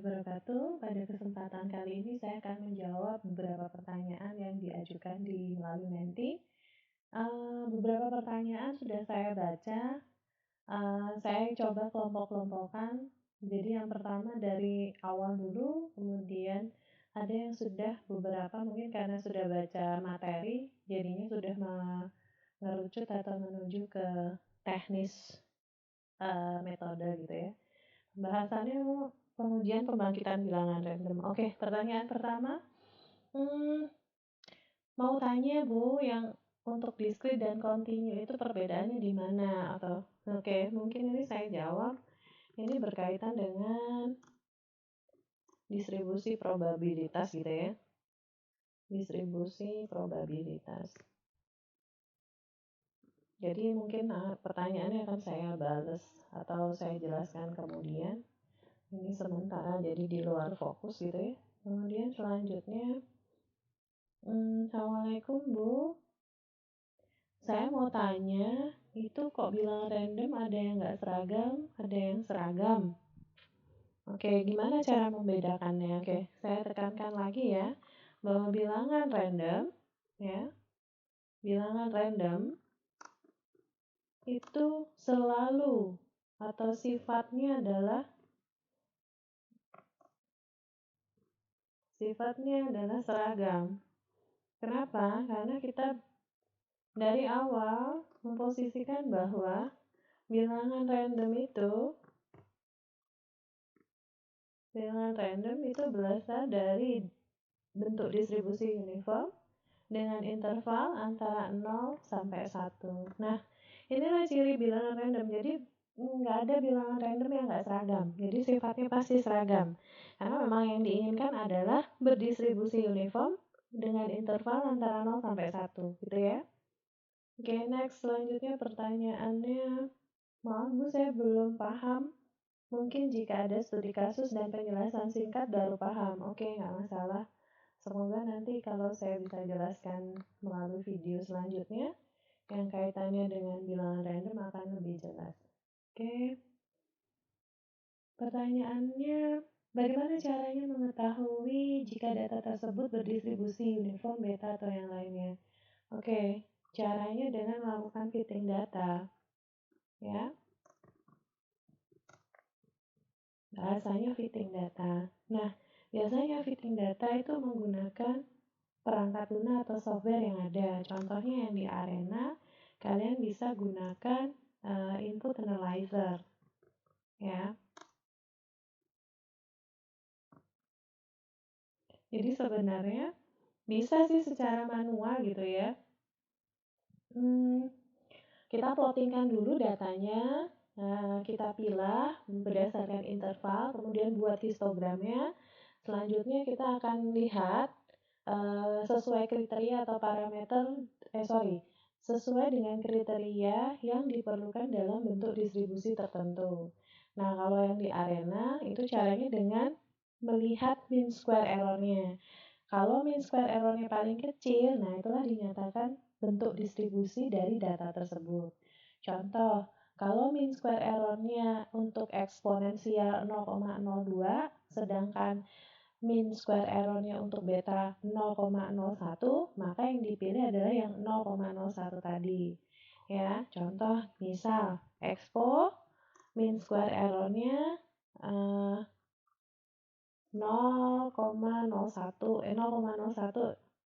wabarakatuh. Pada kesempatan kali ini saya akan menjawab beberapa pertanyaan yang diajukan melalui Menti. Beberapa pertanyaan sudah saya baca, saya coba kelompok-kelompokkan. Jadi yang pertama dari awal dulu, kemudian ada yang sudah beberapa mungkin karena sudah baca materi, jadinya sudah mengerucut atau menuju ke teknis metode gitu ya. Bahasannya pengujian pembangkitan bilangan random. Oke, pertanyaan pertama, mau tanya Bu, yang untuk discrete dan continue itu perbedaannya di mana? Atau oke, mungkin ini saya jawab. Ini berkaitan dengan distribusi probabilitas gitu ya. Distribusi probabilitas. Jadi mungkin pertanyaannya akan saya balas atau saya jelaskan kemudian. Ini sementara jadi di luar fokus gitu ya. Kemudian selanjutnya, Assalamualaikum Bu, saya mau tanya, itu kok bilangan random ada yang nggak seragam, ada yang seragam. Oke, gimana cara membedakannya? Oke, saya tekankan lagi ya, bahwa bilangan random, ya, bilangan random itu selalu atau sifatnya adalah seragam. Kenapa? Karena kita dari awal memposisikan bahwa bilangan random itu berasal dari bentuk distribusi uniform dengan interval antara 0 sampai 1. Nah, inilah ciri bilangan random. Jadi nggak ada bilangan random yang nggak seragam. Jadi sifatnya pasti seragam. Karena memang yang diinginkan adalah berdistribusi uniform dengan interval antara 0 sampai 1, gitu ya. Oke, next. Selanjutnya pertanyaannya, maaf Bu, saya belum paham. Mungkin jika ada studi kasus dan penjelasan singkat baru paham. Oke, nggak masalah. Semoga nanti kalau saya bisa jelaskan melalui video selanjutnya yang kaitannya dengan bilangan random akan lebih jelas. Oke. Pertanyaannya, bagaimana caranya mengetahui jika data tersebut berdistribusi uniform, beta, atau yang lainnya? Oke, caranya dengan melakukan fitting data. Ya. Bahasanya fitting data. Nah, biasanya fitting data itu menggunakan perangkat lunak atau software yang ada. Contohnya yang di Arena, kalian bisa gunakan input analyzer. Ya. Jadi sebenarnya bisa sih secara manual gitu ya. Kita plottingkan dulu datanya, kita pilah berdasarkan interval, kemudian buat histogramnya. Selanjutnya kita akan lihat sesuai kriteria atau parameter, sesuai dengan kriteria yang diperlukan dalam bentuk distribusi tertentu. Nah, kalau yang di Arena itu caranya dengan melihat mean square error-nya. Kalau mean square error-nya paling kecil, nah itulah dinyatakan bentuk distribusi dari data tersebut. Contoh, kalau mean square error-nya untuk eksponensial 0,02, sedangkan mean square error-nya untuk beta 0,01, maka yang dipilih adalah yang 0,01 tadi. Ya, contoh misal expo mean square error-nya 0,01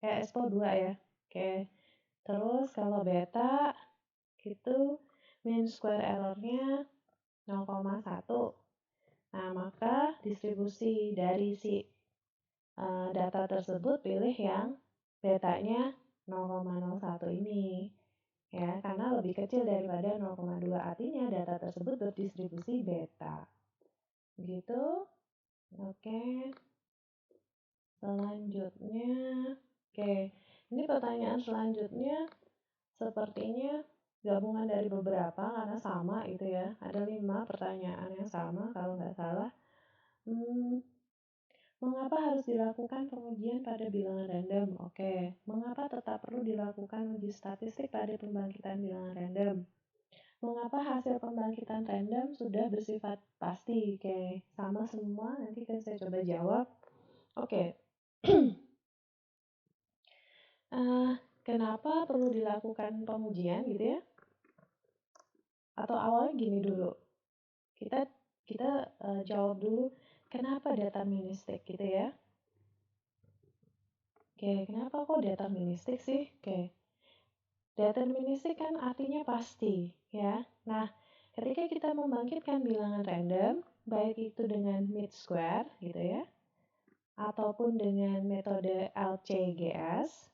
expo 2 ya. Oke. Terus kalau beta itu mean square error-nya 0,1. Nah, maka distribusi dari si data tersebut pilih yang betanya 0,01 ini. Ya, karena lebih kecil daripada 0,2, artinya data tersebut berdistribusi beta. Begitu. Oke. Selanjutnya, ini pertanyaan selanjutnya sepertinya gabungan dari beberapa karena sama itu ya. Ada 5 pertanyaan yang sama kalau nggak salah. Mengapa harus dilakukan pengujian pada bilangan random? Oke, mengapa tetap perlu dilakukan uji statistik pada pembangkitan bilangan random? mengapa hasil pembangkitan random sudah bersifat pasti? Oke, sama semua, nanti kan saya coba jawab. Oke. Kenapa perlu dilakukan pengujian gitu ya? Atau awalnya gini dulu, kita jawab dulu kenapa deterministik gitu ya? Oke, kenapa kok deterministik sih? Oke, deterministik kan artinya pasti ya. Nah, ketika kita membangkitkan bilangan random, baik itu dengan mean square gitu ya, ataupun dengan metode LCGS,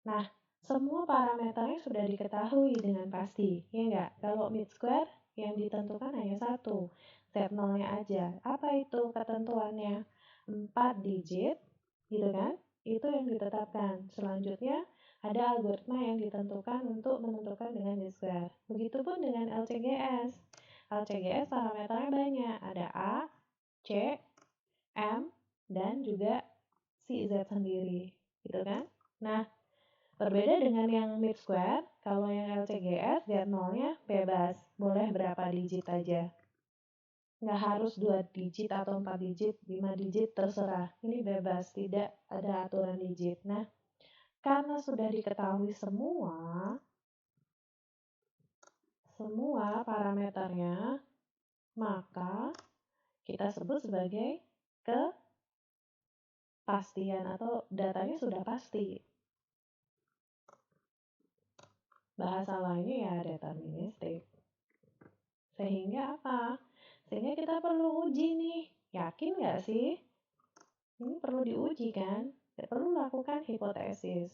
nah, semua parameternya sudah diketahui dengan pasti, ya enggak? Kalau mean square yang ditentukan hanya satu, Z0-nya aja. Apa itu ketentuannya? 4 digit, gitu kan? Itu yang ditetapkan. Selanjutnya, ada algoritma yang ditentukan untuk menentukan dengan mean square. Begitupun dengan LCGS. LCGS parameternya banyak, ada A, C, M, dan juga si Z sendiri, gitu kan? Nah, berbeda dengan yang mean square, kalau yang LCGS Z0-nya bebas, boleh berapa digit aja. Nggak harus 2 digit atau 4 digit, 5 digit terserah. Ini bebas, tidak ada aturan digit. Nah, karena sudah diketahui semua parameternya, maka kita sebut sebagai kepastian atau datanya sudah pasti. Bahasa lainnya ya deterministik. Sehingga apa? Sehingga kita perlu uji nih. Yakin nggak sih? Ini perlu diuji kan? Perlu lakukan hipotesis.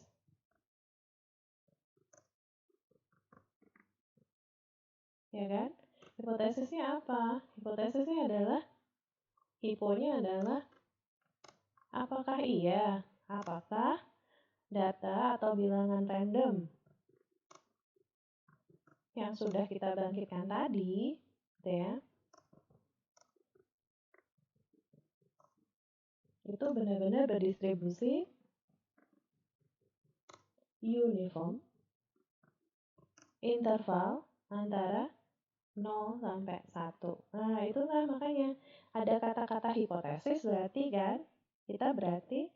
Ya kan? Hipotesisnya apa? Hipotesisnya adalah, hiponya adalah, apakah iya? Apakah data atau bilangan random yang sudah kita bangkitkan tadi, gitu ya, itu benar-benar berdistribusi uniform interval antara 0 sampai 1. Nah, itulah makanya ada kata-kata hipotesis, berarti kan kita berarti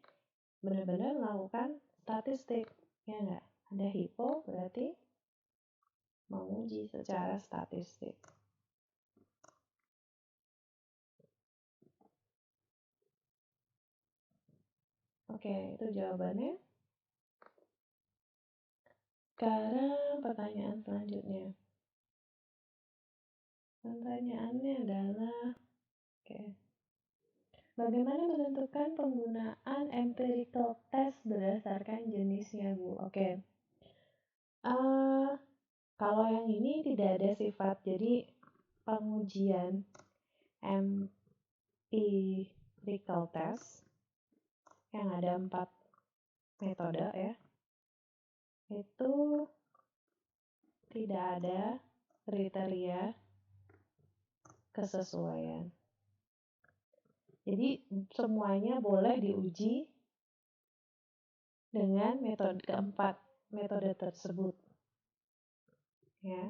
benar-benar melakukan statistik. Ya enggak? Ada hipo berarti menguji secara statistik. Oke, itu jawabannya. Sekarang pertanyaan selanjutnya. Pertanyaannya adalah, oke, bagaimana menentukan penggunaan empirical test berdasarkan jenisnya, Bu? Oke. Kalau yang ini tidak ada sifat, jadi pengujian empirical test yang ada 4 metode ya, itu tidak ada kriteria kesesuaian. Jadi semuanya boleh diuji dengan metode keempat metode tersebut. Ya.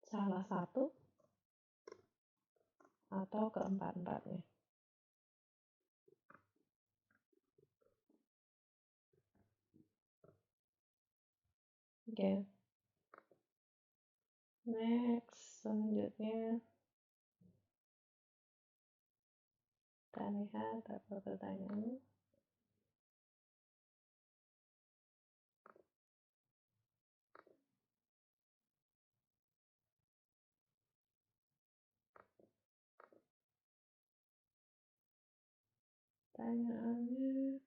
Salah satu atau keempat-empatnya. Oke. Next, selanjutnya kita lihat apa pertanyaannya. Pertanyaannya,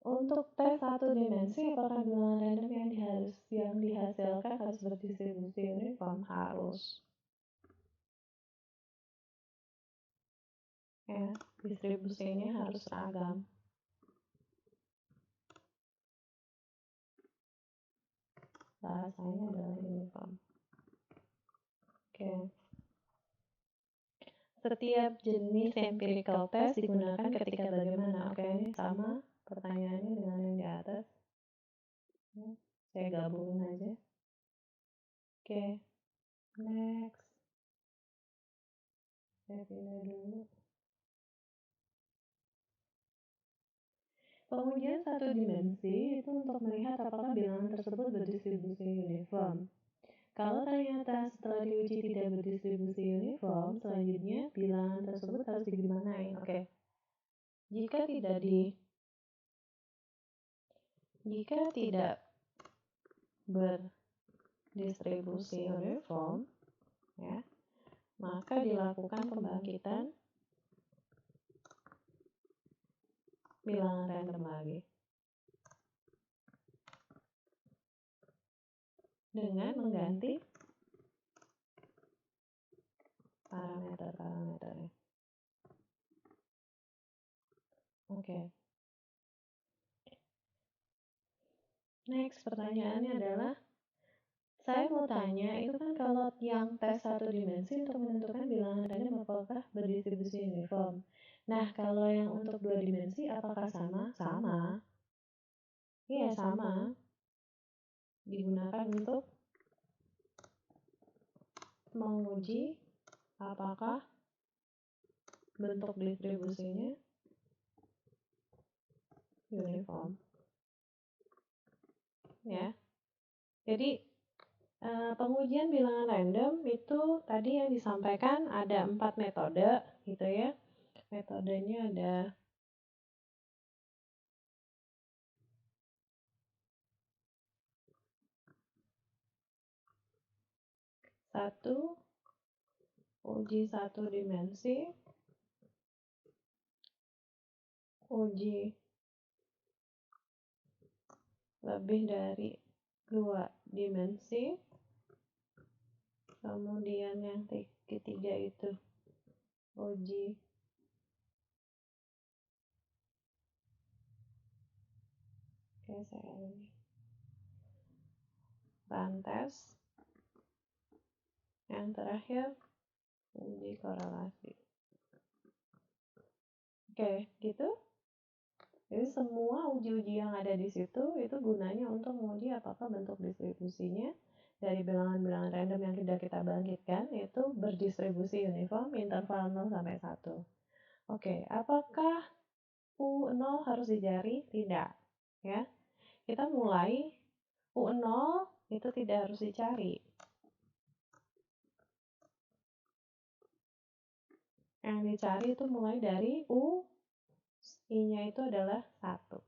untuk tes satu dimensi, apakah bilangan random yang dihasilkan harus berdistribusi uniform? Harus. Ya, distribusinya harus seragam. Bahasanya adalah uniform. Oke. Setiap jenis empirical test digunakan ketika bagaimana? Oke, ini sama pertanyaannya dengan yang di atas. Ya, saya gabungin aja. Oke, next. Saya pindah dulu. Pengujian satu dimensi itu untuk melihat apakah bilangan tersebut berdistribusi uniform. Kalau ternyata setelah diuji tidak berdistribusi uniform, selanjutnya bilangan tersebut harus digimanain. Oke. Jika tidak berdistribusi uniform, ya, maka dilakukan pembangkitan bilangan random lagi dengan mengganti parameter-parameternya. Oke. Next, pertanyaannya adalah, saya mau tanya, itu kan kalau yang tes satu dimensi untuk menentukan bilangan random apakah berdistribusi uniform. Nah, kalau yang untuk dua dimensi apakah sama? Sama. Iya, sama. Digunakan untuk menguji apakah bentuk distribusinya uniform. Ya. Jadi pengujian bilangan random itu tadi yang disampaikan ada 4 metode gitu ya. Metodenya ada 1, uji satu dimensi, uji lebih dari 2 dimensi, kemudian yang ketiga itu uji rantes, yang terakhir uji korelasi. Oke, gitu. Jadi semua uji-uji yang ada di situ itu gunanya untuk menguji apakah bentuk distribusinya dari bilangan-bilangan random yang tidak kita bangkitkan itu berdistribusi uniform interval 0 sampai 1. Oke, apakah U0 harus dicari? Tidak. Ya. Kita mulai U0 itu tidak harus dicari. Yang dicari itu mulai dari I-nya itu adalah 1.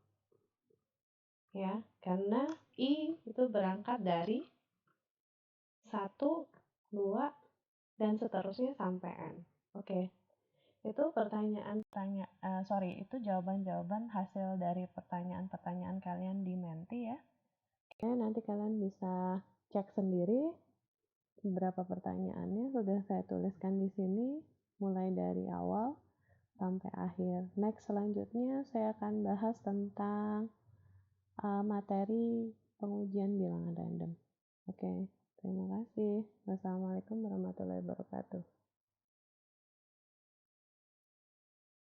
Ya, karena I itu berangkat dari 1, 2, dan seterusnya sampai N. Oke. Itu itu jawaban-jawaban hasil dari pertanyaan-pertanyaan kalian di Menti ya. Oke, nanti kalian bisa cek sendiri beberapa pertanyaannya sudah saya tuliskan di sini mulai dari awal sampai akhir. Next, selanjutnya saya akan bahas tentang materi pengujian bilangan random. Oke, terima kasih. Wassalamualaikum warahmatullahi wabarakatuh.